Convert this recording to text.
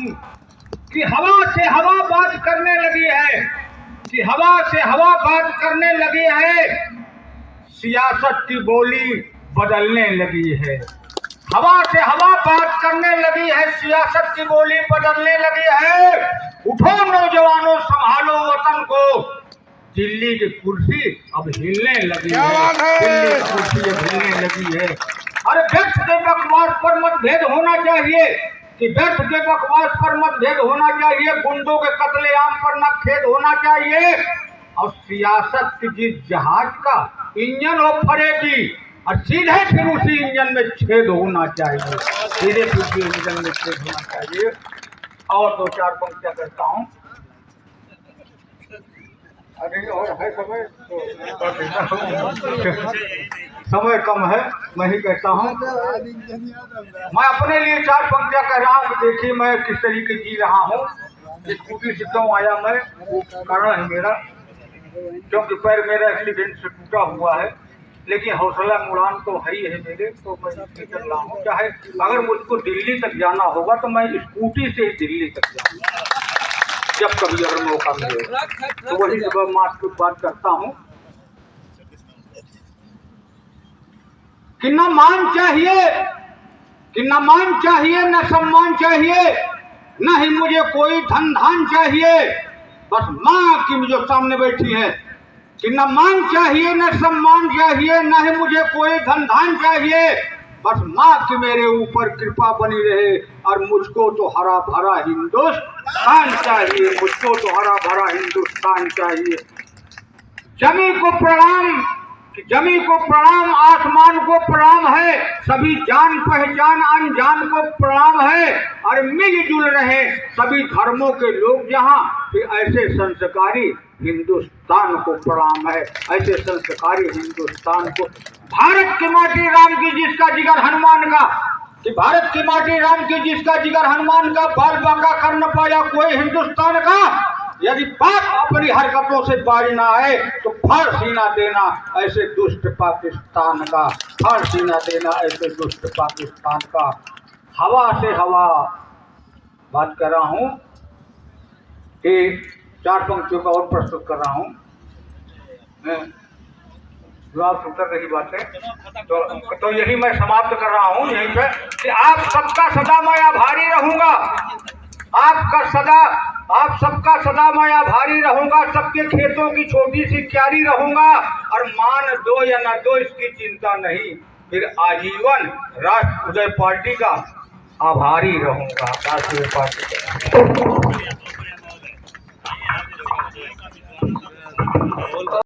कि हवा से हवा बात करने लगी है, कि हवा से हवा बात करने लगी है, सियासत की बोली बदलने लगी है। हवा से हवा बात करने लगी है, सियासत की बोली बदलने लगी है। उठो नौजवानों, संभालो वतन को, दिल्ली की कुर्सी अब हिलने लगी है, दिल्ली की कुर्सी अब हिलने लगी है। अरे व्यर्थ के बकवास पर मतभेद होना चाहिए, कि व्यर्थ के बकवास पर मतभेद होना चाहिए, गुंडों के कत्लेआम पर न खेद होना चाहिए। और सियासत की जिस जहाज का इंजन हो फरेगी, और सीधे फिर उसी इंजन में छेद होना चाहिए, सीधे फिर उसी इंजन में छेद होना चाहिए। और दो चार पंक्तियां करता हूँ। अरे और है समय तो समय कम है, मैं ही कहता हूँ। मैं अपने लिए चार पंक्तियां कह रहा हूँ। देखिए मैं किस तरीके जी रहा हूँ। स्कूटी से क्यों आया मैं, वो कारण है मेरा, क्योंकि पैर मेरा एक्सीडेंट से टूटा हुआ है, लेकिन हौसला मुड़ान तो है ही है मेरे, तो मैं चल रहा हूँ। चाहे अगर मुझको दिल्ली तक जाना होगा तो मैं स्कूटी से ही दिल्ली तक जाऊँगा, जब कभी अगर मौका मिले। तो वही सब बात करता हूँ कि न मान चाहिए, कि न मान चाहिए, न सम्मान चाहिए, न ही मुझे कोई धन धान चाहिए, बस माँ की जो सामने बैठी है। कि न मान चाहिए, न सम्मान चाहिए, न ही मुझे कोई धन धान चाहिए, बस माँ की मेरे ऊपर कृपा बनी रहे। और मुझको तो हरा भरा हिंदुस्तान चाहिए, मुझको तो हरा भरा हिंदुस्तान चाहिए। जमी को प्रणाम, जमी को प्रणाम, आसमान को प्रणाम है, सभी जान पहचान अनजान को प्रणाम है। और मिलजुल रहे सभी धर्मों के लोग जहाँ, फिर ऐसे संस्कारी हिंदुस्तान को प्रणाम है, ऐसे संस्कारी हिंदुस्तान को। भारत की माटी राम की जिसका जिगर हनुमान का, कि भारत की माटी राम की जिसका जिगर हनुमान का, बाल बांका कर न पाया कोई हिंदुस्तान का। यदि बात अपनी हरकतों से बाज ना आए तो फाड़ सीना देना ऐसे दुष्ट पाकिस्तान का, फाड़ सीना देना ऐसे दुष्ट पाकिस्तान का। हवा से हवा बात कर रहा हूँ कि चार पंक्तियों का और प्रस्तुत कर रहा हूँ। जो आप सुन रही बातें तो यही मैं समाप्त कर रहा हूँ यहीं पे, कि आप सबका सदा मैं आभारी रहूंगा, आप सबका सदा मैं आभारी रहूंगा, सबके खेतों की छोटी सी क्यारी रहूंगा। और मान दो या न दो इसकी चिंता नहीं, फिर आजीवन राष्ट्र उदय पार्टी का आभारी रहूंगा, राष्ट्रीय पार्टी का।